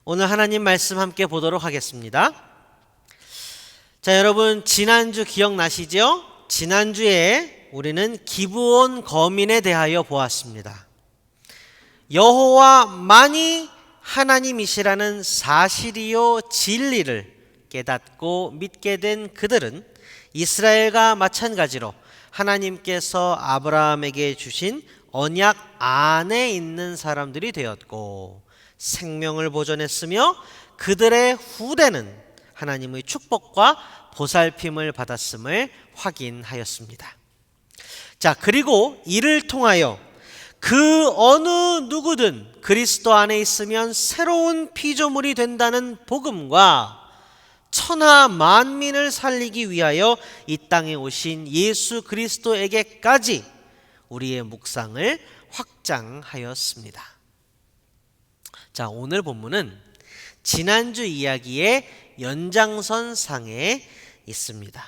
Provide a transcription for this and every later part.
오늘 하나님 말씀 함께 보도록 하겠습니다. 자, 여러분 지난주 기억나시죠? 지난주에 우리는 기브온 거민에 대하여 보았습니다. 여호와만이 하나님이시라는 사실이요 진리를 깨닫고 믿게 된 그들은 이스라엘과 마찬가지로 하나님께서 아브라함에게 주신 언약 안에 있는 사람들이 되었고 생명을 보존했으며 그들의 후대는 하나님의 축복과 보살핌을 받았음을 확인하였습니다. 자, 그리고 이를 통하여 그 어느 누구든 그리스도 안에 있으면 새로운 피조물이 된다는 복음과 천하 만민을 살리기 위하여 이 땅에 오신 예수 그리스도에게까지 우리의 묵상을 확장하였습니다. 자, 오늘 본문은 지난주 이야기의 연장선상에 있습니다.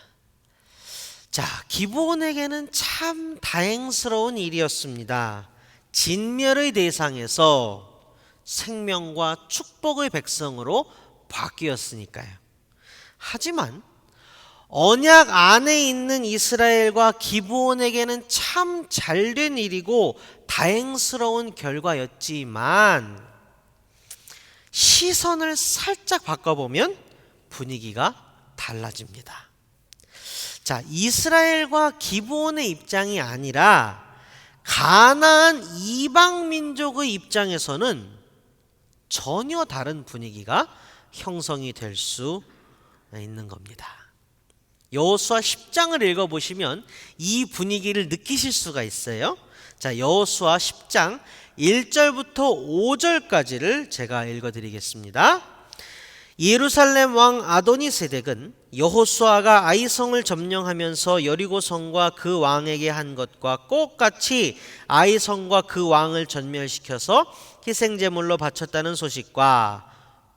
자, 기브온에게는 참 다행스러운 일이었습니다. 진멸의 대상에서 생명과 축복의 백성으로 바뀌었으니까요. 하지만 언약 안에 있는 이스라엘과 기브온에게는 참 잘된 일이고 다행스러운 결과였지만 시선을 살짝 바꿔보면 분위기가 달라집니다. 자, 이스라엘과 기브온의 입장이 아니라 가나안 이방 민족의 입장에서는 전혀 다른 분위기가 형성이 될 수 있는 겁니다. 여호수아 10장을 읽어보시면 이 분위기를 느끼실 수가 있어요. 자, 여호수아 10장 1절부터 5절까지를 제가 읽어드리겠습니다. 예루살렘 왕 아도니세덱은 여호수아가 아이성을 점령하면서 여리고성과 그 왕에게 한 것과 똑같이 아이성과 그 왕을 전멸시켜서 희생제물로 바쳤다는 소식과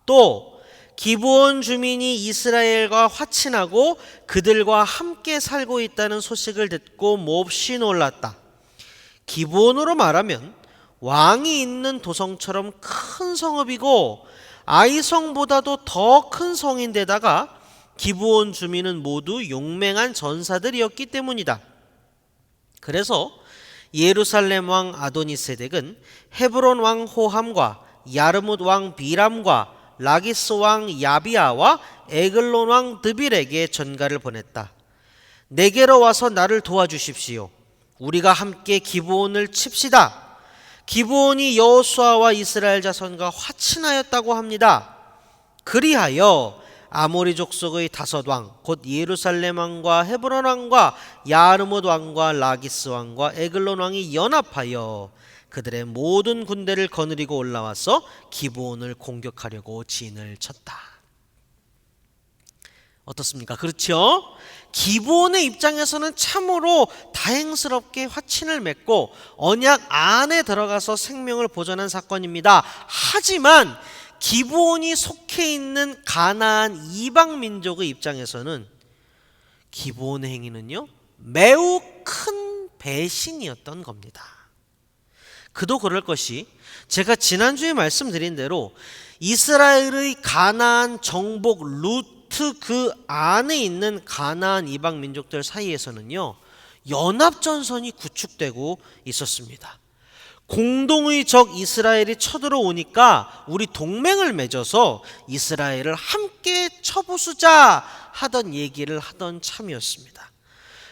또 기브온 주민이 이스라엘과 화친하고 그들과 함께 살고 있다는 소식을 듣고 몹시 놀랐다. 기브온으로 말하면 왕이 있는 도성처럼 큰 성읍이고 아이성보다도 더 큰 성인데다가 기브온 주민은 모두 용맹한 전사들이었기 때문이다. 그래서 예루살렘 왕 아도니세덱은 헤브론 왕 호함과 야르뭇 왕 비람과 라기스 왕 야비아와 에글론 왕 드빌에게 전가를 보냈다. 내게로 와서 나를 도와주십시오. 우리가 함께 기브온을 칩시다. 기브온이 여호수아와 이스라엘 자손과 화친하였다고 합니다. 그리하여 아모리 족속의 다섯 왕 곧 예루살렘 왕과 헤브론 왕과 야르뭇 왕과 라기스 왕과 에글론 왕이 연합하여 그들의 모든 군대를 거느리고 올라와서 기브온을 공격하려고 진을 쳤다. 어떻습니까? 그렇죠? 기브온의 입장에서는 참으로 다행스럽게 화친을 맺고 언약 안에 들어가서 생명을 보존한 사건입니다. 하지만 기브온이 속해 있는 가나안 이방 민족의 입장에서는 기브온의 행위는요 매우 큰 배신이었던 겁니다. 그도 그럴 것이 제가 지난주에 말씀드린 대로 이스라엘의 가나안 정복 루트 그 안에 있는 가나안 이방 민족들 사이에서는요 연합전선이 구축되고 있었습니다. 공동의 적 이스라엘이 쳐들어오니까 우리 동맹을 맺어서 이스라엘을 함께 쳐부수자 하던 얘기를 하던 참이었습니다.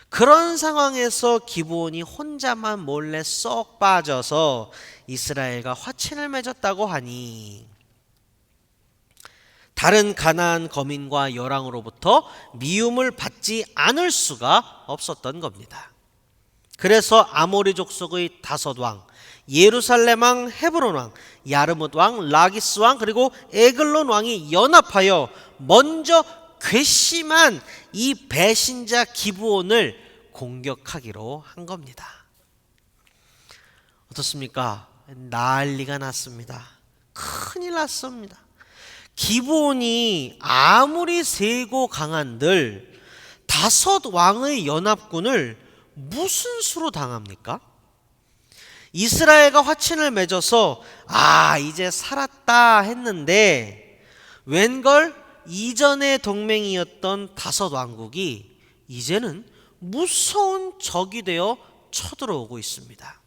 그런 상황에서 기브온이 혼자만 몰래 쏙 빠져서 이스라엘과 화친을 맺었다고 하니 다른 가나안 거민과 열왕으로부터 미움을 받지 않을 수가 없었던 겁니다. 그래서 아모리 족속의 다섯 왕, 예루살렘 왕, 헤브론 왕, 야르뭇 왕, 라기스 왕 그리고 에글론 왕이 연합하여 먼저 괘씸한 이 배신자 기브온을 공격하기로 한 겁니다. 어떻습니까? 난리가 났습니다. 큰일 났습니다. 기브온이 아무리 세고 강한들 다섯 왕의 연합군을 무슨 수로 당합니까? 이스라엘과 화친을 맺어서 이제 살았다 했는데 웬걸 이전의 동맹이었던 다섯 왕국이 이제는 무서운 적이 되어 쳐들어오고 있습니다.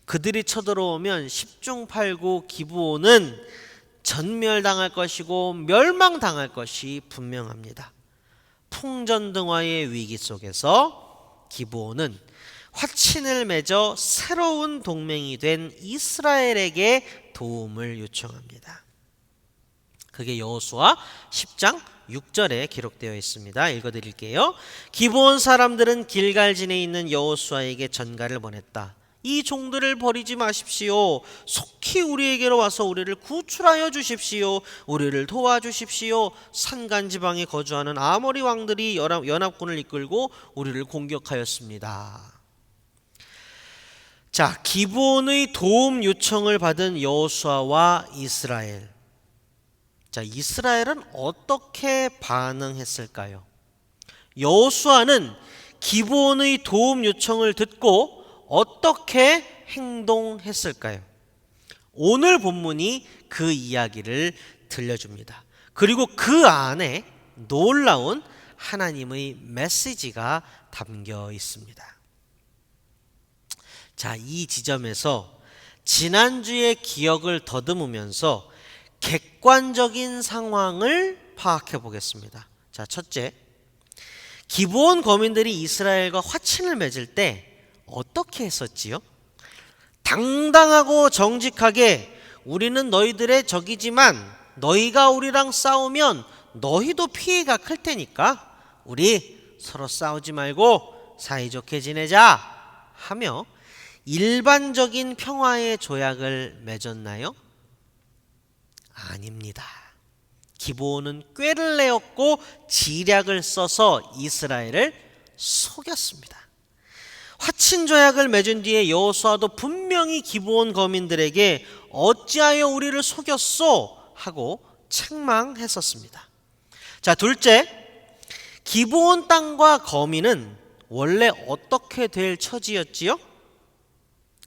그들이 쳐들어오면 10중 8구 기브온은 전멸당할 것이고 멸망당할 것이 분명합니다. 풍전등화의 위기 속에서 기브온은 화친을 맺어 새로운 동맹이 된 이스라엘에게 도움을 요청합니다. 그게 여호수아 10장 6절에 기록되어 있습니다. 읽어드릴게요. 기브온 사람들은 길갈진에 있는 여호수아에게 전가를 보냈다. 이 종들을 버리지 마십시오. 속히 우리에게로 와서 우리를 구출하여 주십시오. 우리를 도와주십시오. 산간지방에 거주하는 아모리 왕들이 연합군을 이끌고 우리를 공격하였습니다. 자, 기브온의 도움 요청을 받은 여호수아와 이스라엘. 자, 이스라엘은 어떻게 반응했을까요? 여호수아는 기브온의 도움 요청을 듣고 어떻게 행동했을까요? 오늘 본문이 그 이야기를 들려줍니다. 그리고 그 안에 놀라운 하나님의 메시지가 담겨 있습니다. 자, 이 지점에서 지난주의 기억을 더듬으면서 객관적인 상황을 파악해 보겠습니다. 자, 첫째, 기브온 거민들이 이스라엘과 화친을 맺을 때 어떻게 했었지요? 당당하고 정직하게 우리는 너희들의 적이지만 너희가 우리랑 싸우면 너희도 피해가 클 테니까 우리 서로 싸우지 말고 사이좋게 지내자 하며 일반적인 평화의 조약을 맺었나요? 아닙니다. 기브온은 꾀를 내었고 지략을 써서 이스라엘을 속였습니다. 화친 조약을 맺은 뒤에 여호수아도 분명히 기브온 거민들에게 어찌하여 우리를 속였소? 하고 책망했었습니다. 자, 둘째, 기브온 땅과 거민은 원래 어떻게 될 처지였지요?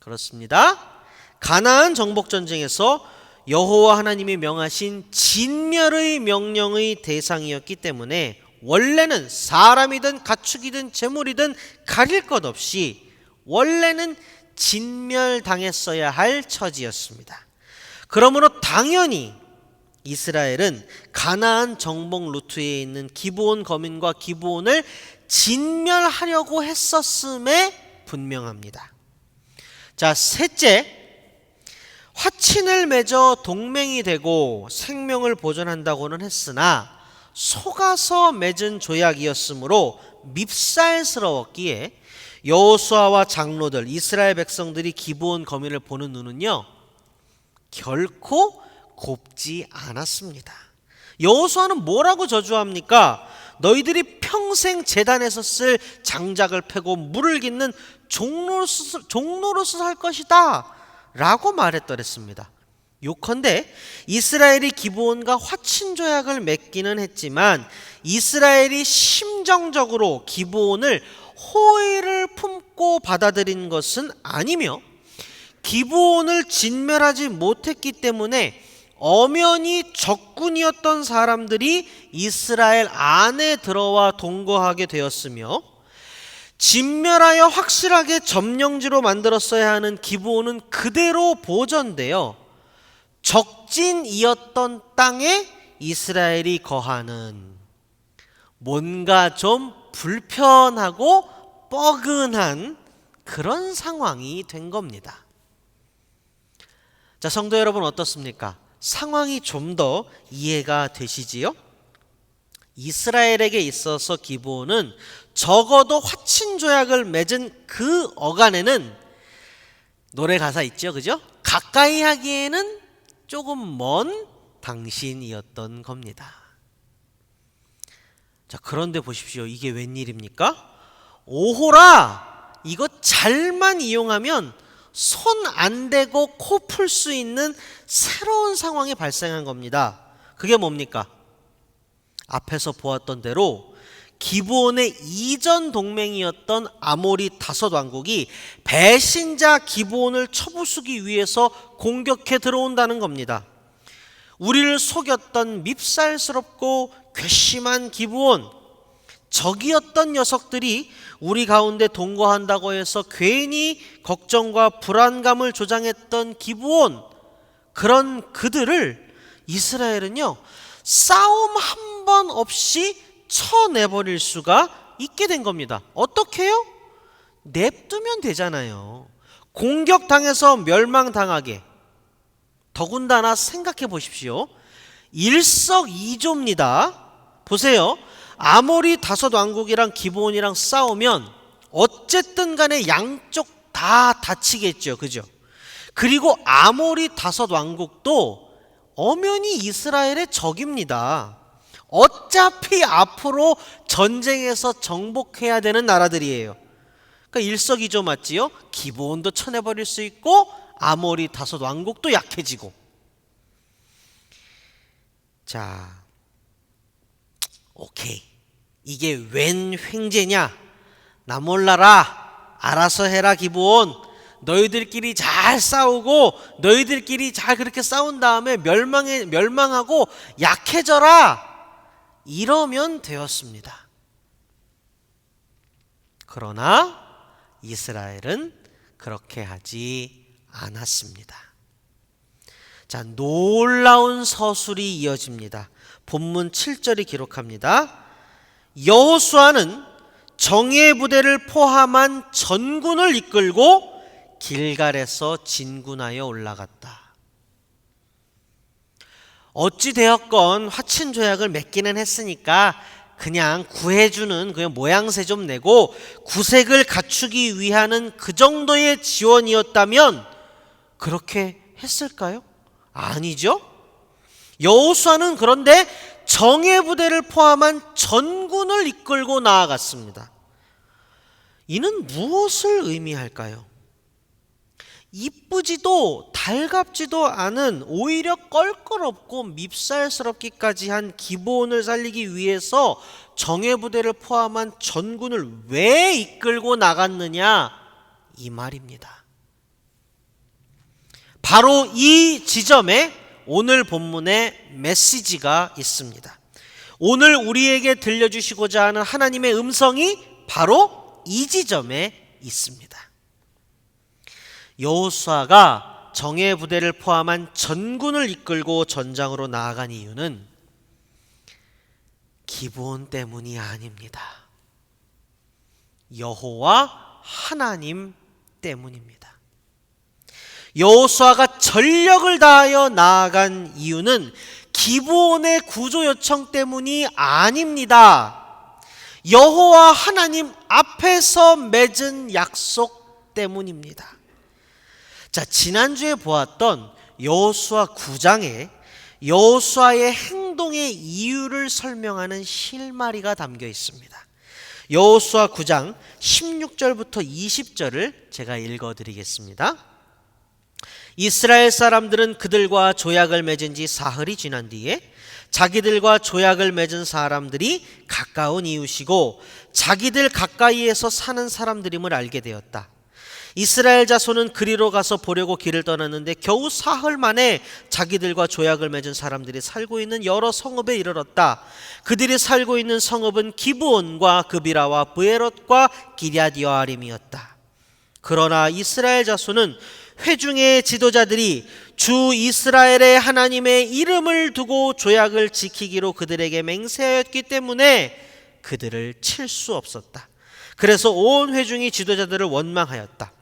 그렇습니다. 가나안 정복 전쟁에서 여호와 하나님이 명하신 진멸의 명령의 대상이었기 때문에 원래는 사람이든 가축이든 재물이든 가릴 것 없이 원래는 진멸당했어야 할 처지였습니다. 그러므로 당연히 이스라엘은 가나안 정복 루트에 있는 기브온 거민과 기브온을 진멸하려고 했었음에 분명합니다. 자, 셋째, 화친을 맺어 동맹이 되고 생명을 보존한다고는 했으나 속아서 맺은 조약이었으므로 밉살스러웠기에 여호수아와 장로들, 이스라엘 백성들이 기브온 거민을 보는 눈은요 결코 곱지 않았습니다. 여호수아는 뭐라고 저주합니까? 너희들이 평생 제단에서 쓸 장작을 패고 물을 깃는 종로로서 살 것이다 라고 말했더랬습니다. 요컨대 이스라엘이 기브온과 화친 조약을 맺기는 했지만 이스라엘이 심정적으로 기브온을 호의를 품고 받아들인 것은 아니며 기브온을 진멸하지 못했기 때문에 엄연히 적군이었던 사람들이 이스라엘 안에 들어와 동거하게 되었으며 진멸하여 확실하게 점령지로 만들었어야 하는 기브온은 그대로 보존되어 적진이었던 땅에 이스라엘이 거하는 뭔가 좀 불편하고 뻐근한 그런 상황이 된 겁니다. 자, 성도 여러분 어떻습니까? 상황이 좀 더 이해가 되시지요? 이스라엘에게 있어서 기브온은 적어도 화친 조약을 맺은 그 어간에는 노래 가사 있죠, 그죠? 가까이 하기에는 조금 먼 당신이었던 겁니다. 자, 그런데 보십시오. 이게 웬일입니까? 오호라! 이거 잘만 이용하면 손 안 대고 코 풀 수 있는 새로운 상황이 발생한 겁니다. 그게 뭡니까? 앞에서 보았던 대로 기브온의 이전 동맹이었던 아모리 다섯 왕국이 배신자 기브온을 쳐부수기 위해서 공격해 들어온다는 겁니다. 우리를 속였던 밉살스럽고 괘씸한 기브온, 적이었던 녀석들이 우리 가운데 동거한다고 해서 괜히 걱정과 불안감을 조장했던 기브온, 그런 그들을 이스라엘은요 싸움 한 번 없이 쳐내버릴 수가 있게 된 겁니다. 어떻게요? 냅두면 되잖아요. 공격당해서 멸망당하게. 더군다나 생각해 보십시오. 일석이조입니다. 보세요. 아모리 다섯 왕국이랑 기브온이랑 싸우면 어쨌든 간에 양쪽 다 다치겠죠. 그죠? 그리고 아모리 다섯 왕국도 엄연히 이스라엘의 적입니다. 어차피 앞으로 전쟁에서 정복해야 되는 나라들이에요. 그러니까 일석이조 맞지요? 기브온도 쳐내버릴 수 있고 아모리 다섯 왕국도 약해지고. 자, 오케이. 이게 웬 횡재냐? 나 몰라라. 알아서 해라 기브온. 너희들끼리 잘 싸우고 너희들끼리 잘 그렇게 싸운 다음에 멸망하고 약해져라. 이러면 되었습니다. 그러나 이스라엘은 그렇게 하지 않았습니다. 자, 놀라운 서술이 이어집니다. 본문 7절이 기록합니다. 여호수아는 정예 부대를 포함한 전군을 이끌고 길갈에서 진군하여 올라갔다. 어찌 되었건 화친 조약을 맺기는 했으니까 그냥 구해주는 그냥 모양새 좀 내고 구색을 갖추기 위한 그 정도의 지원이었다면 그렇게 했을까요? 아니죠. 여호수아는 그런데 정예 부대를 포함한 전군을 이끌고 나아갔습니다. 이는 무엇을 의미할까요? 이쁘지도 달갑지도 않은 오히려 껄끄럽고 밉살스럽기까지 한 기브온을 살리기 위해서 정예 부대를 포함한 전군을 왜 이끌고 나갔느냐 이 말입니다. 바로 이 지점에 오늘 본문의 메시지가 있습니다. 오늘 우리에게 들려주시고자 하는 하나님의 음성이 바로 이 지점에 있습니다. 여호수아가 정예 부대를 포함한 전군을 이끌고 전장으로 나아간 이유는 기브온 때문이 아닙니다. 여호와 하나님 때문입니다. 여호수아가 전력을 다하여 나아간 이유는 기브온의 구조 요청 때문이 아닙니다. 여호와 하나님 앞에서 맺은 약속 때문입니다. 자, 지난주에 보았던 여호수아 9장에 여호수아의 행동의 이유를 설명하는 실마리가 담겨 있습니다. 여호수아 9장 16절부터 20절을 제가 읽어드리겠습니다. 이스라엘 사람들은 그들과 조약을 맺은 지 사흘이 지난 뒤에 자기들과 조약을 맺은 사람들이 가까운 이웃이고 자기들 가까이에서 사는 사람들임을 알게 되었다. 이스라엘 자손은 그리로 가서 보려고 길을 떠났는데 겨우 사흘 만에 자기들과 조약을 맺은 사람들이 살고 있는 여러 성읍에 이르렀다. 그들이 살고 있는 성읍은 기브온과 그비라와 브에롯과 기럇 여아림이었다. 그러나 이스라엘 자손은 회중의 지도자들이 주 이스라엘의 하나님의 이름을 두고 조약을 지키기로 그들에게 맹세하였기 때문에 그들을 칠 수 없었다. 그래서 온 회중이 지도자들을 원망하였다.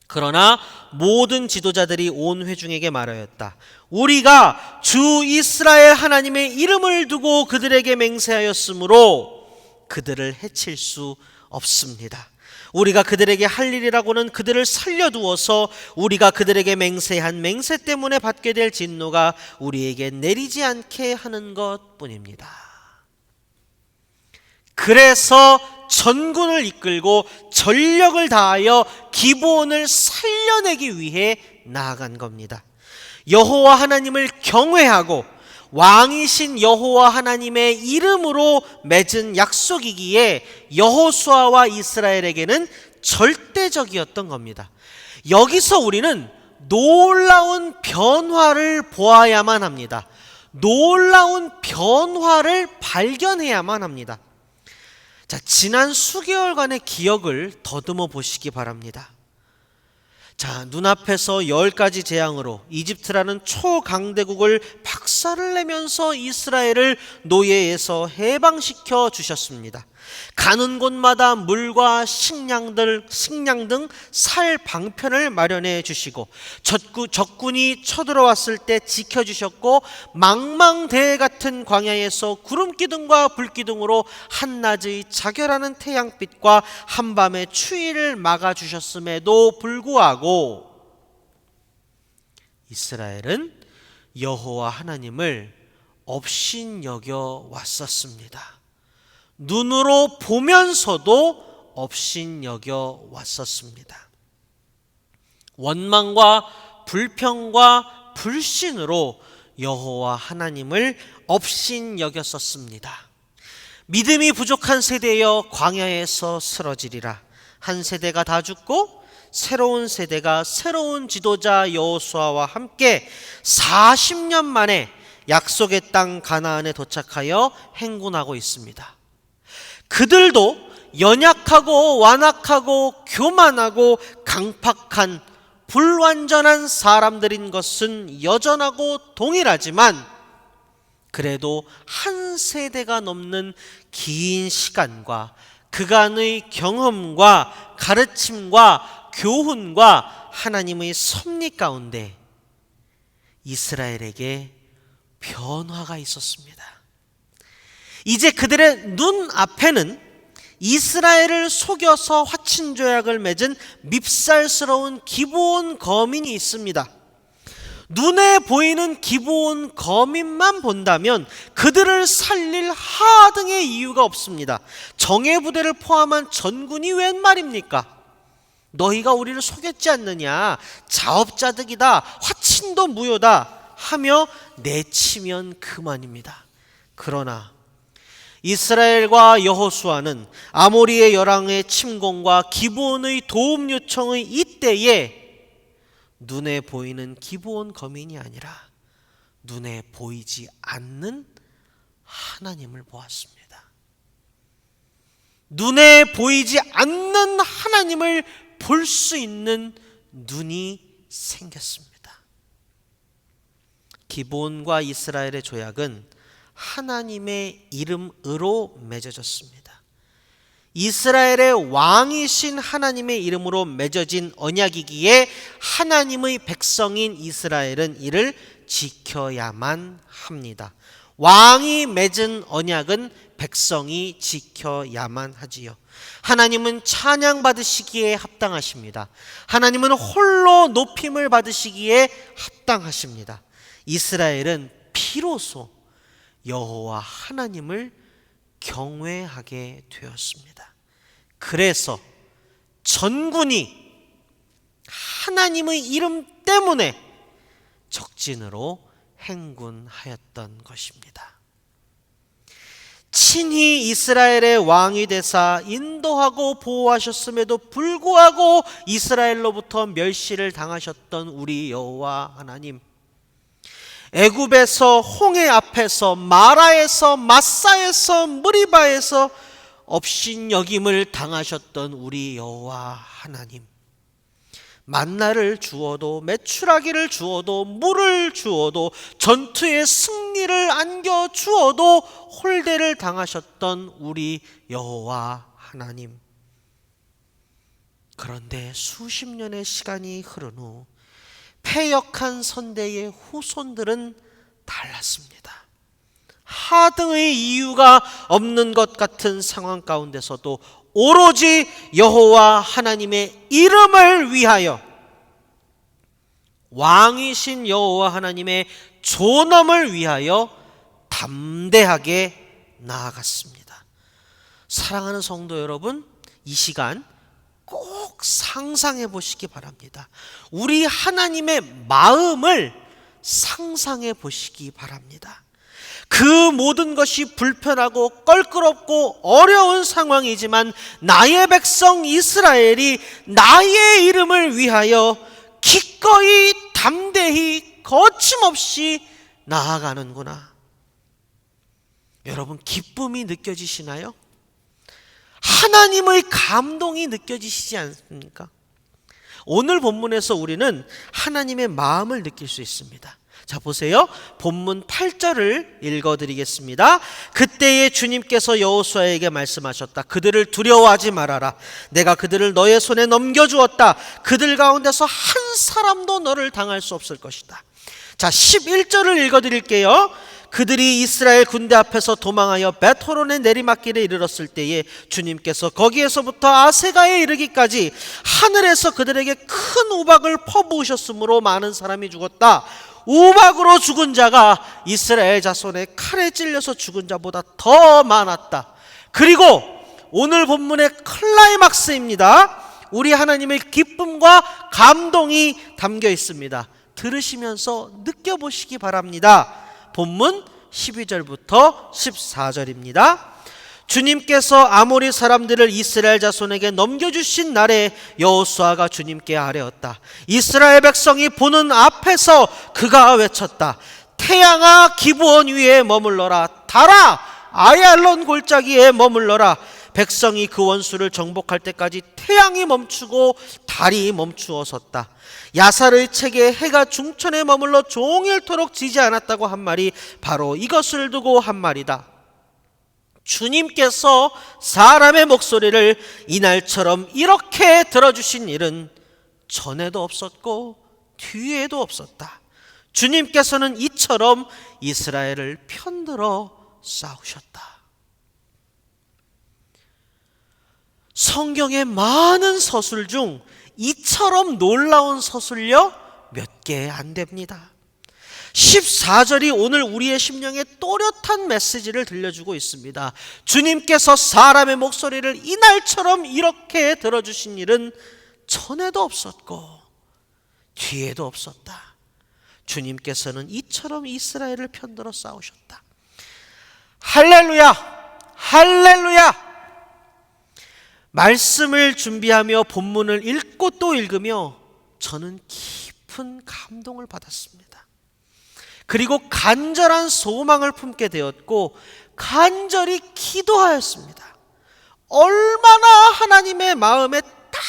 그러나 모든 지도자들이 온 회중에게 말하였다. 우리가 주 이스라엘 하나님의 이름을 두고 그들에게 맹세하였으므로 그들을 해칠 수 없습니다. 우리가 그들에게 할 일이라고는 그들을 살려두어서 우리가 그들에게 맹세한 맹세 때문에 받게 될 진노가 우리에게 내리지 않게 하는 것뿐입니다. 그래서 전군을 이끌고 전력을 다하여 기브온을 살려내기 위해 나아간 겁니다. 여호와 하나님을 경외하고 왕이신 여호와 하나님의 이름으로 맺은 약속이기에 여호수아와 이스라엘에게는 절대적이었던 겁니다. 여기서 우리는 놀라운 변화를 보아야만 합니다. 놀라운 변화를 발견해야만 합니다. 자, 지난 수개월간의 기억을 더듬어 보시기 바랍니다. 자, 눈앞에서 10가지 재앙으로 이집트라는 초강대국을 박살을 내면서 이스라엘을 노예에서 해방시켜 주셨습니다. 가는 곳마다 물과 식량 등 살 방편을 마련해 주시고 적군이 쳐들어왔을 때 지켜주셨고 망망대해 같은 광야에서 구름기둥과 불기둥으로 한낮의 자결하는 태양빛과 한밤의 추위를 막아주셨음에도 불구하고 이스라엘은 여호와 하나님을 업신여겨 왔었습니다. 눈으로 보면서도 업신여겨 왔었습니다. 원망과 불평과 불신으로 여호와 하나님을 업신여겼었습니다. 믿음이 부족한 세대여 광야에서 쓰러지리라. 한 세대가 다 죽고 새로운 세대가 새로운 지도자 여호수아와 함께 40년 만에 약속의 땅 가나안에 도착하여 행군하고 있습니다. 그들도 연약하고 완악하고 교만하고 강팍한 불완전한 사람들인 것은 여전하고 동일하지만 그래도 한 세대가 넘는 긴 시간과 그간의 경험과 가르침과 교훈과 하나님의 섭리 가운데 이스라엘에게 변화가 있었습니다. 이제 그들의 눈앞에는 이스라엘을 속여서 화친조약을 맺은 밉살스러운 기브온 거민이 있습니다. 눈에 보이는 기브온 거민만 본다면 그들을 살릴 하등의 이유가 없습니다. 정예부대를 포함한 전군이 웬 말입니까? 너희가 우리를 속였지 않느냐, 자업자득이다, 화친도 무효다 하며 내치면 그만입니다. 그러나 이스라엘과 여호수아는 아모리의 열왕의 침공과 기브온의 도움 요청의 이때에 눈에 보이는 기브온 거민이 아니라 눈에 보이지 않는 하나님을 보았습니다. 눈에 보이지 않는 하나님을 볼 수 있는 눈이 생겼습니다. 기브온과 이스라엘의 조약은 하나님의 이름으로 맺어졌습니다. 이스라엘의 왕이신 하나님의 이름으로 맺어진 언약이기에 하나님의 백성인 이스라엘은 이를 지켜야만 합니다. 왕이 맺은 언약은 백성이 지켜야만 하지요. 하나님은 찬양받으시기에 합당하십니다. 하나님은 홀로 높임을 받으시기에 합당하십니다. 이스라엘은 비로소 여호와 하나님을 경외하게 되었습니다. 그래서 전군이 하나님의 이름 때문에 적진으로 행군하였던 것입니다. 친히 이스라엘의 왕이 되사 인도하고 보호하셨음에도 불구하고 이스라엘로부터 멸시를 당하셨던 우리 여호와 하나님, 애굽에서, 홍해 앞에서, 마라에서, 마사에서, 무리바에서 업신여김을 당하셨던 우리 여호와 하나님, 만나를 주어도 메추라기를 주어도 물을 주어도 전투의 승리를 안겨 주어도 홀대를 당하셨던 우리 여호와 하나님, 그런데 수십 년의 시간이 흐른 후 패역한 선대의 후손들은 달랐습니다. 하등의 이유가 없는 것 같은 상황 가운데서도 오로지 여호와 하나님의 이름을 위하여, 왕이신 여호와 하나님의 존엄을 위하여 담대하게 나아갔습니다. 사랑하는 성도 여러분, 이 시간 꼭 상상해 보시기 바랍니다. 우리 하나님의 마음을 상상해 보시기 바랍니다. 그 모든 것이 불편하고 껄끄럽고 어려운 상황이지만 나의 백성 이스라엘이 나의 이름을 위하여 기꺼이 담대히 거침없이 나아가는구나. 여러분, 기쁨이 느껴지시나요? 하나님의 감동이 느껴지시지 않습니까? 오늘 본문에서 우리는 하나님의 마음을 느낄 수 있습니다. 자, 보세요. 본문 8절을 읽어드리겠습니다. 그때에 주님께서 여호수아에게 말씀하셨다. 그들을 두려워하지 말아라. 내가 그들을 너의 손에 넘겨주었다. 그들 가운데서 한 사람도 너를 당할 수 없을 것이다. 자, 11절을 읽어드릴게요. 그들이 이스라엘 군대 앞에서 도망하여 벳호론의 내리막길에 이르렀을 때에 주님께서 거기에서부터 아세가에 이르기까지 하늘에서 그들에게 큰 우박을 퍼부으셨으므로 많은 사람이 죽었다. 우박으로 죽은 자가 이스라엘 자손의 칼에 찔려서 죽은 자보다 더 많았다. 그리고 오늘 본문의 클라이막스입니다. 우리 하나님의 기쁨과 감동이 담겨 있습니다. 들으시면서 느껴보시기 바랍니다. 본문 12절부터 14절입니다. 주님께서 아모리 사람들을 이스라엘 자손에게 넘겨주신 날에 여호수아가 주님께 아뢰었다. 이스라엘 백성이 보는 앞에서 그가 외쳤다. 태양아 기브온 위에 머물러라. 달아 아얄론 골짜기에 머물러라. 백성이 그 원수를 정복할 때까지 태양이 멈추고 달이 멈추어 섰다. 야살의 책에 해가 중천에 머물러 종일토록 지지 않았다고 한 말이 바로 이것을 두고 한 말이다. 주님께서 사람의 목소리를 이날처럼 이렇게 들어주신 일은 전에도 없었고 뒤에도 없었다. 주님께서는 이처럼 이스라엘을 편들어 싸우셨다. 성경의 많은 서술 중 이처럼 놀라운 서술요 몇 개 안 됩니다. 14절이 오늘 우리의 심령에 또렷한 메시지를 들려주고 있습니다. 주님께서 사람의 목소리를 이날처럼 이렇게 들어주신 일은 전에도 없었고 뒤에도 없었다. 주님께서는 이처럼 이스라엘을 편들어 싸우셨다. 할렐루야! 할렐루야! 말씀을 준비하며 본문을 읽고 또 읽으며 저는 깊은 감동을 받았습니다. 그리고 간절한 소망을 품게 되었고 간절히 기도하였습니다. 얼마나 하나님의 마음에 딱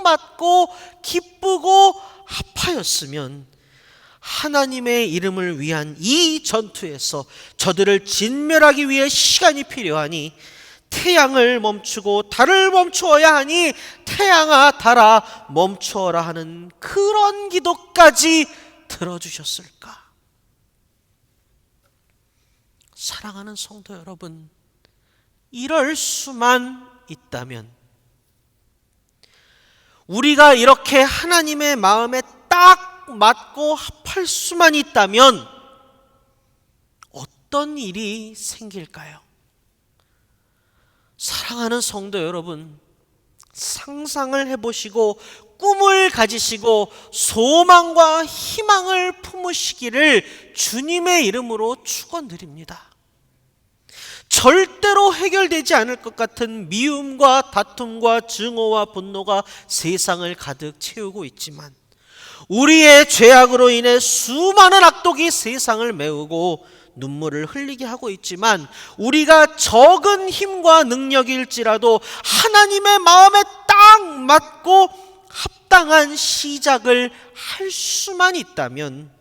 맞고 기쁘고 아파였으면 하나님의 이름을 위한 이 전투에서 저들을 진멸하기 위해 시간이 필요하니 태양을 멈추고 달을 멈추어야 하니 태양아 달아 멈추어라 하는 그런 기도까지 들어주셨을까? 사랑하는 성도 여러분, 이럴 수만 있다면, 우리가 이렇게 하나님의 마음에 딱 맞고 합할 수만 있다면 어떤 일이 생길까요? 사랑하는 성도 여러분, 상상을 해보시고 꿈을 가지시고 소망과 희망을 품으시기를 주님의 이름으로 축원드립니다. 절대로 해결되지 않을 것 같은 미움과 다툼과 증오와 분노가 세상을 가득 채우고 있지만 우리의 죄악으로 인해 수많은 악독이 세상을 메우고 눈물을 흘리게 하고 있지만 우리가 적은 힘과 능력일지라도 하나님의 마음에 딱 맞고 합당한 시작을 할 수만 있다면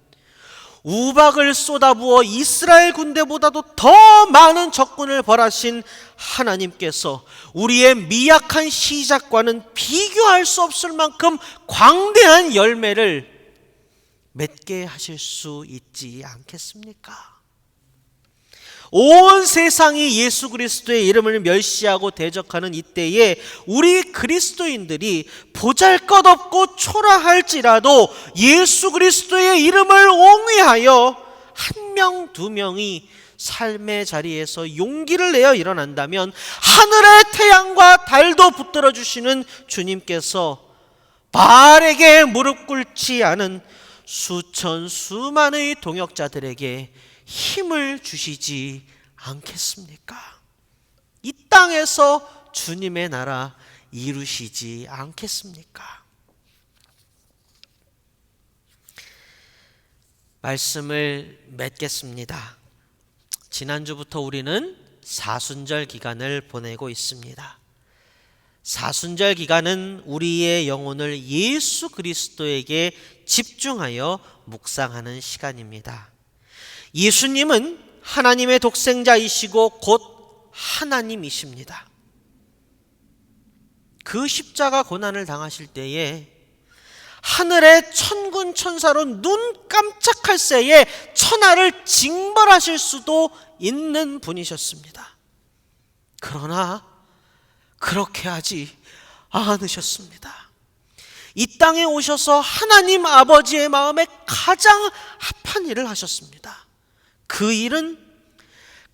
우박을 쏟아부어 이스라엘 군대보다도 더 많은 적군을 벌하신 하나님께서 우리의 미약한 시작과는 비교할 수 없을 만큼 광대한 열매를 맺게 하실 수 있지 않겠습니까? 온 세상이 예수 그리스도의 이름을 멸시하고 대적하는 이때에 우리 그리스도인들이 보잘것없고 초라할지라도 예수 그리스도의 이름을 옹위하여 한 명, 두 명이 삶의 자리에서 용기를 내어 일어난다면 하늘의 태양과 달도 붙들어 주시는 주님께서 바알에게 무릎 꿇지 않은 수천 수만의 동역자들에게 힘을 주시지 않겠습니까? 이 땅에서 주님의 나라 이루시지 않겠습니까? 말씀을 맺겠습니다. 지난주부터 우리는 사순절 기간을 보내고 있습니다. 사순절 기간은 우리의 영혼을 예수 그리스도에게 집중하여 묵상하는 시간입니다. 예수님은 하나님의 독생자이시고 곧 하나님이십니다. 그 십자가 고난을 당하실 때에 하늘의 천군 천사로 눈 깜짝할 새에 천하를 징벌하실 수도 있는 분이셨습니다. 그러나 그렇게 하지 않으셨습니다. 이 땅에 오셔서 하나님 아버지의 마음에 가장 합한 일을 하셨습니다. 그 일은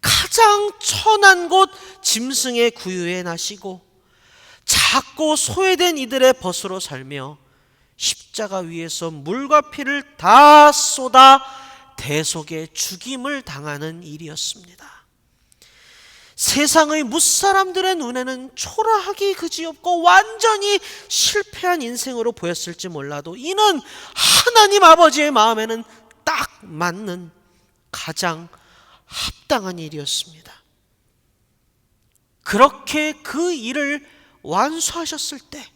가장 천한 곳 짐승의 구유에 나시고 작고 소외된 이들의 벗으로 살며 십자가 위에서 물과 피를 다 쏟아 대속의 죽임을 당하는 일이었습니다. 세상의 무사람들의 눈에는 초라하기 그지없고 완전히 실패한 인생으로 보였을지 몰라도 이는 하나님 아버지의 마음에는 딱 맞는 가장 합당한 일이었습니다. 그렇게 그 일을 완수하셨을 때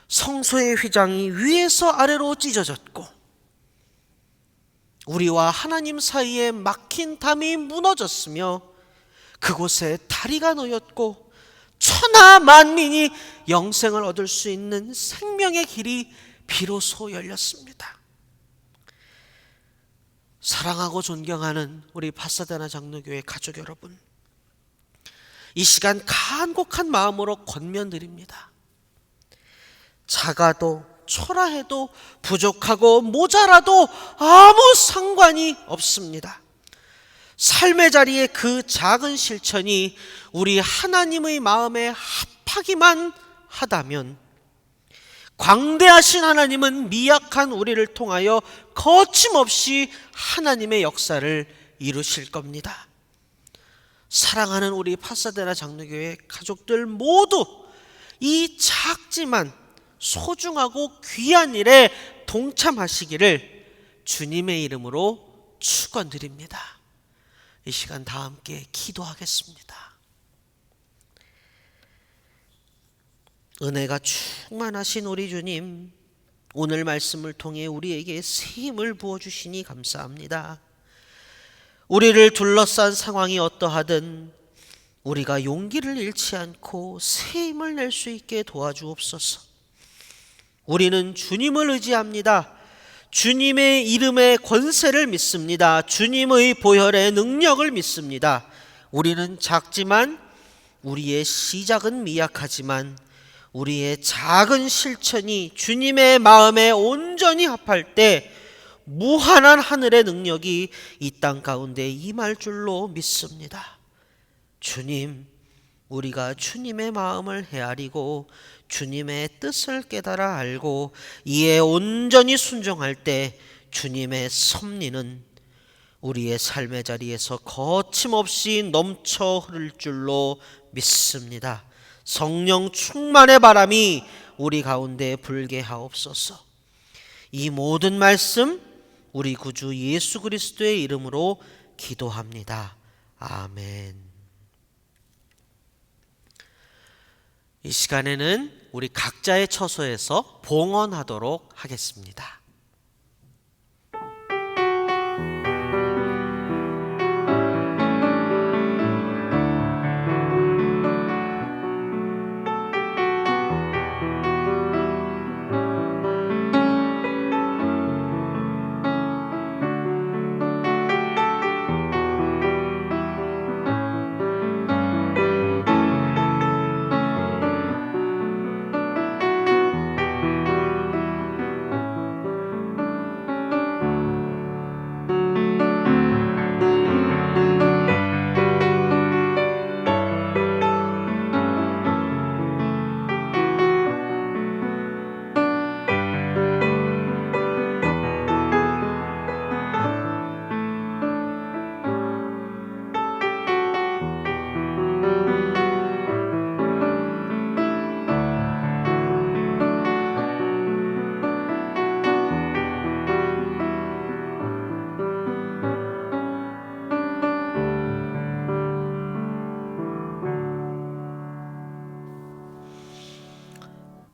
성소의 휘장이 위에서 아래로 찢어졌고 우리와 하나님 사이에 막힌 담이 무너졌으며 그곳에 다리가 놓였고 천하 만민이 영생을 얻을 수 있는 생명의 길이 비로소 열렸습니다. 사랑하고 존경하는 우리 파사데나 장로교회 가족 여러분, 이 시간 간곡한 마음으로 권면드립니다. 작아도 초라해도 부족하고 모자라도 아무 상관이 없습니다. 삶의 자리에 그 작은 실천이 우리 하나님의 마음에 합하기만 하다면 광대하신 하나님은 미약한 우리를 통하여 거침없이 하나님의 역사를 이루실 겁니다. 사랑하는 우리 파사데나 장로교회 가족들 모두 이 작지만 소중하고 귀한 일에 동참하시기를 주님의 이름으로 축원드립니다. 이 시간 다 함께 기도하겠습니다. 은혜가 충만하신 우리 주님, 오늘 말씀을 통해 우리에게 새 힘을 부어주시니 감사합니다. 우리를 둘러싼 상황이 어떠하든 우리가 용기를 잃지 않고 새 힘을 낼 수 있게 도와주옵소서. 우리는 주님을 의지합니다. 주님의 이름의 권세를 믿습니다. 주님의 보혈의 능력을 믿습니다. 우리는 작지만 우리의 시작은 미약하지만 우리의 작은 실천이 주님의 마음에 온전히 합할 때 무한한 하늘의 능력이 이 땅 가운데 임할 줄로 믿습니다. 주님, 우리가 주님의 마음을 헤아리고 주님의 뜻을 깨달아 알고 이에 온전히 순종할 때 주님의 섭리는 우리의 삶의 자리에서 거침없이 넘쳐 흐를 줄로 믿습니다. 성령 충만의 바람이 우리 가운데 불게 하옵소서. 이 모든 말씀 우리 구주 예수 그리스도의 이름으로 기도합니다. 아멘. 이 시간에는 우리 각자의 처소에서 봉헌하도록 하겠습니다.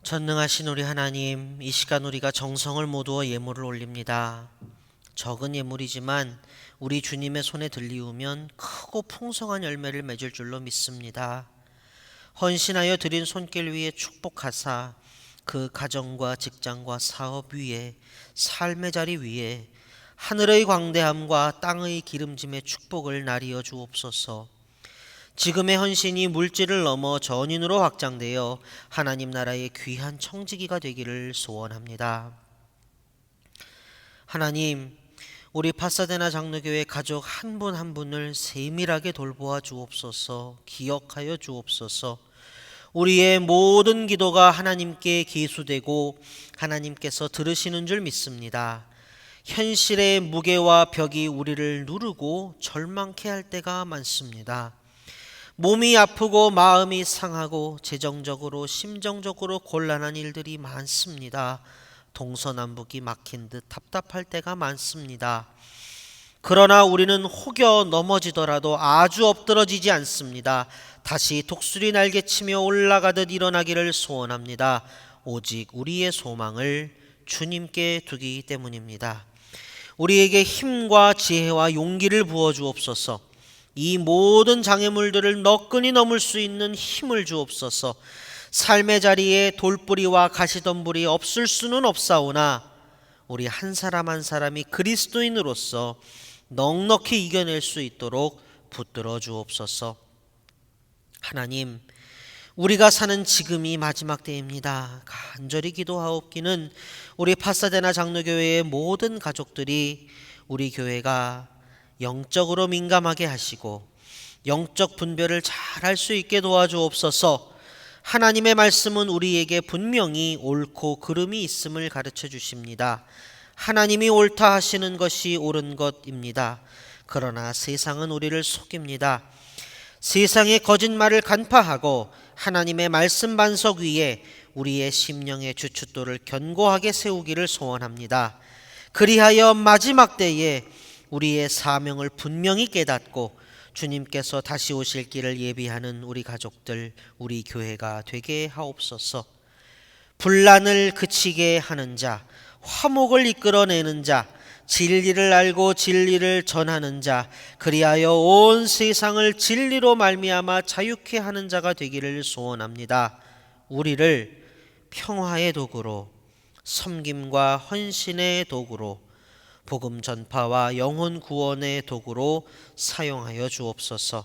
전능하신 우리 하나님, 이 시간 우리가 정성을 모두어 예물을 올립니다. 적은 예물이지만 우리 주님의 손에 들리우면 크고 풍성한 열매를 맺을 줄로 믿습니다. 헌신하여 드린 손길 위에 축복하사 그 가정과 직장과 사업 위에, 삶의 자리 위에 하늘의 광대함과 땅의 기름짐의 축복을 나리어 주옵소서. 지금의 헌신이 물질을 넘어 전인으로 확장되어 하나님 나라의 귀한 청지기가 되기를 소원합니다. 하나님, 우리 파사데나 장로교회 가족 한 분 한 분을 세밀하게 돌보아 주옵소서. 기억하여 주옵소서. 우리의 모든 기도가 하나님께 계수되고 하나님께서 들으시는 줄 믿습니다. 현실의 무게와 벽이 우리를 누르고 절망케 할 때가 많습니다. 몸이 아프고 마음이 상하고 재정적으로 심정적으로 곤란한 일들이 많습니다. 동서남북이 막힌 듯 답답할 때가 많습니다. 그러나 우리는 혹여 넘어지더라도 아주 엎드러지지 않습니다. 다시 독수리 날개치며 올라가듯 일어나기를 소원합니다. 오직 우리의 소망을 주님께 두기 때문입니다. 우리에게 힘과 지혜와 용기를 부어 주옵소서. 이 모든 장애물들을 너끈히 넘을 수 있는 힘을 주옵소서. 삶의 자리에 돌뿌리와 가시덤불이 없을 수는 없사오나 우리 한 사람 한 사람이 그리스도인으로서 넉넉히 이겨낼 수 있도록 붙들어 주옵소서. 하나님, 우리가 사는 지금이 마지막 때입니다. 간절히 기도하옵기는 우리 파사데나 장로교회의 모든 가족들이 우리 교회가 영적으로 민감하게 하시고 영적 분별을 잘 할 수 있게 도와주옵소서. 하나님의 말씀은 우리에게 분명히 옳고 그름이 있음을 가르쳐 주십니다. 하나님이 옳다 하시는 것이 옳은 것입니다. 그러나 세상은 우리를 속입니다. 세상의 거짓말을 간파하고 하나님의 말씀 반석 위에 우리의 심령의 주춧돌을 견고하게 세우기를 소원합니다. 그리하여 마지막 때에 우리의 사명을 분명히 깨닫고 주님께서 다시 오실 길을 예비하는 우리 가족들, 우리 교회가 되게 하옵소서. 분란을 그치게 하는 자, 화목을 이끌어내는 자, 진리를 알고 진리를 전하는 자, 그리하여 온 세상을 진리로 말미암아 자유케 하는 자가 되기를 소원합니다. 우리를 평화의 도구로, 섬김과 헌신의 도구로, 복음 전파와 영혼 구원의 도구로 사용하여 주옵소서.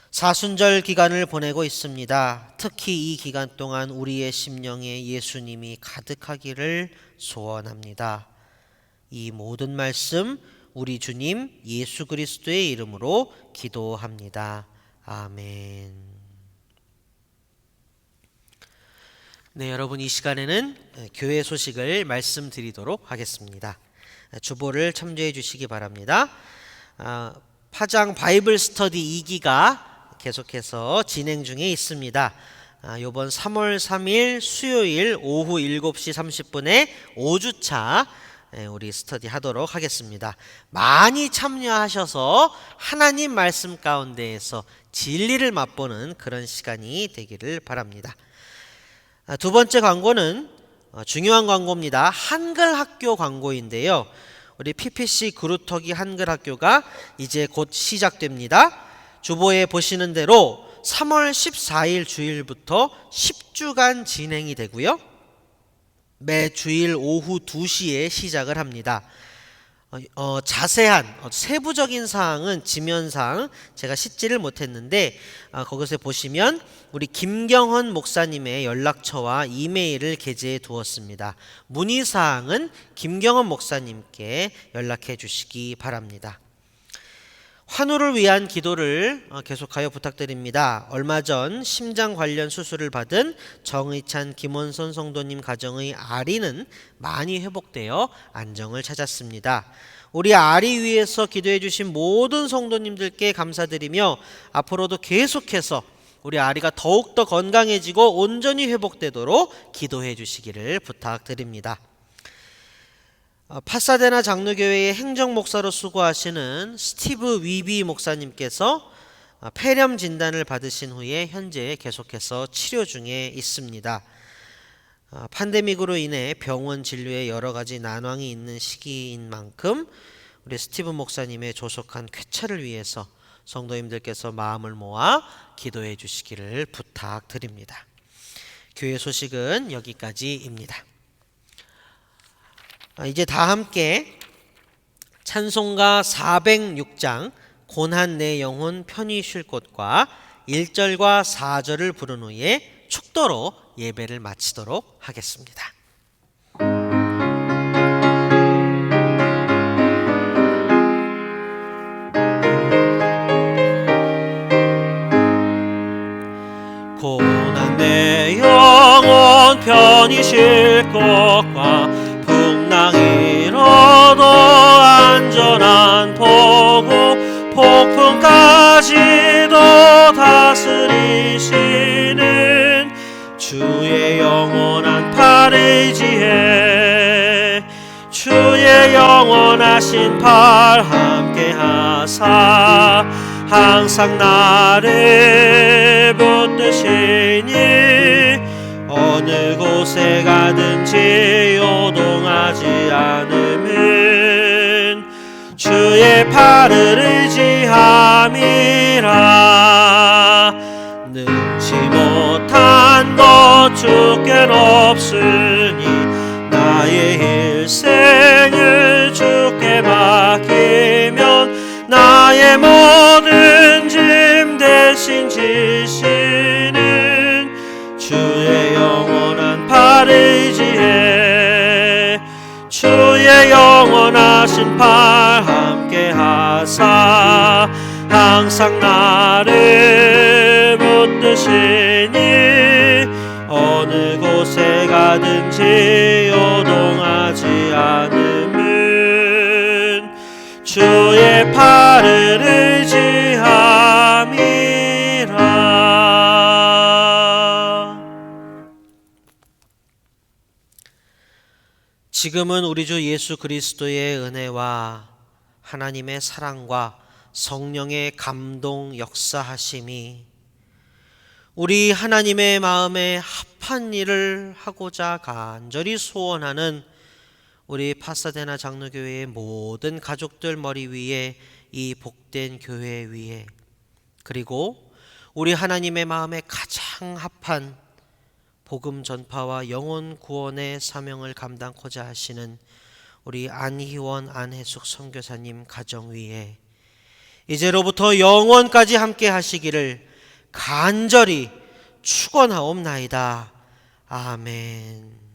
사순절 기간을 보내고 있습니다. 특히 이 기간 동안 우리의 심령에 예수님이 가득하기를 소원합니다. 이 모든 말씀 우리 주님 예수 그리스도의 이름으로 기도합니다. 아멘. 네, 여러분, 이 시간에는 교회 소식을 말씀드리도록 하겠습니다. 주보를 참조해 주시기 바랍니다. 파장 바이블 스터디 2기가 계속해서 진행 중에 있습니다. 이번 3월 3일 수요일 오후 7시 30분에 5주차 우리 스터디 하도록 하겠습니다. 많이 참여하셔서 하나님 말씀 가운데에서 진리를 맛보는 그런 시간이 되기를 바랍니다. 두 번째 광고는 중요한 광고입니다. 한글 학교 광고인데요. 우리 PPC 그루터기 한글 학교가 이제 곧 시작됩니다. 주보에 보시는 대로 3월 14일 주일부터 10주간 진행이 되고요. 매 주일 오후 2시에 시작을 합니다. 자세한 세부적인 사항은 지면상 제가 씻지를 못했는데 거기서 보시면 우리 김경헌 목사님의 연락처와 이메일을 게재해 두었습니다. 문의사항은 김경헌 목사님께 연락해 주시기 바랍니다. 환우를 위한 기도를 계속하여 부탁드립니다. 얼마 전 심장 관련 수술을 받은 정의찬 김원선 성도님 가정의 아리는 많이 회복되어 안정을 찾았습니다. 우리 아리 위해서 기도해 주신 모든 성도님들께 감사드리며 앞으로도 계속해서 우리 아리가 더욱더 건강해지고 온전히 회복되도록 기도해 주시기를 부탁드립니다. 파사데나 장로교회의 행정목사로 수고하시는 스티브 위비 목사님께서 폐렴 진단을 받으신 후에 현재 계속해서 치료 중에 있습니다. 팬데믹으로 인해 병원 진료에 여러 가지 난항이 있는 시기인 만큼 우리 스티븐 목사님의 조속한 쾌차를 위해서 성도님들께서 마음을 모아 기도해 주시기를 부탁드립니다. 교회 소식은 여기까지입니다. 이제 다 함께 찬송가 406장 고난 내 영혼 편히 쉴 곳과 1절과 4절을 부른 후에 축도로 예배를 마치도록 하겠습니다. 고난 내 영혼 편히 쉴 곳과 풍랑 일어도 안전한 보고 폭풍까지도 다스리시는 주의 영원한 팔을 의지해 주의 영원하신 팔 함께 하사 항상 나를 붙드시니 어느 곳에 가든지 요동하지 않음은 주의 팔을 의지함이라. 능치 못한 것 주께는 없으니 나의 일생을 주께 맡기면 나의 모든 짐 대신 지시는 주의 영원한 팔을 의지해 주의 영원하신 팔 함께 하사 항상 나를 붙드시니 어느 곳에 가든지 요동하지 않음은 주의 팔을 의지함이라. 지금은 우리 주 예수 그리스도의 은혜와 하나님의 사랑과 성령의 감동 역사하심이 우리 하나님의 마음에 합한 일을 하고자 간절히 소원하는 우리 파사데나 장로교회의 모든 가족들 머리 위에 이 복된 교회 위에 그리고 우리 하나님의 마음에 가장 합한 복음 전파와 영혼 구원의 사명을 감당코자 하시는 우리 안희원 안혜숙 선교사님 가정 위에 이제로부터 영원까지 함께 하시기를 간절히 축원하옵나이다. 아멘.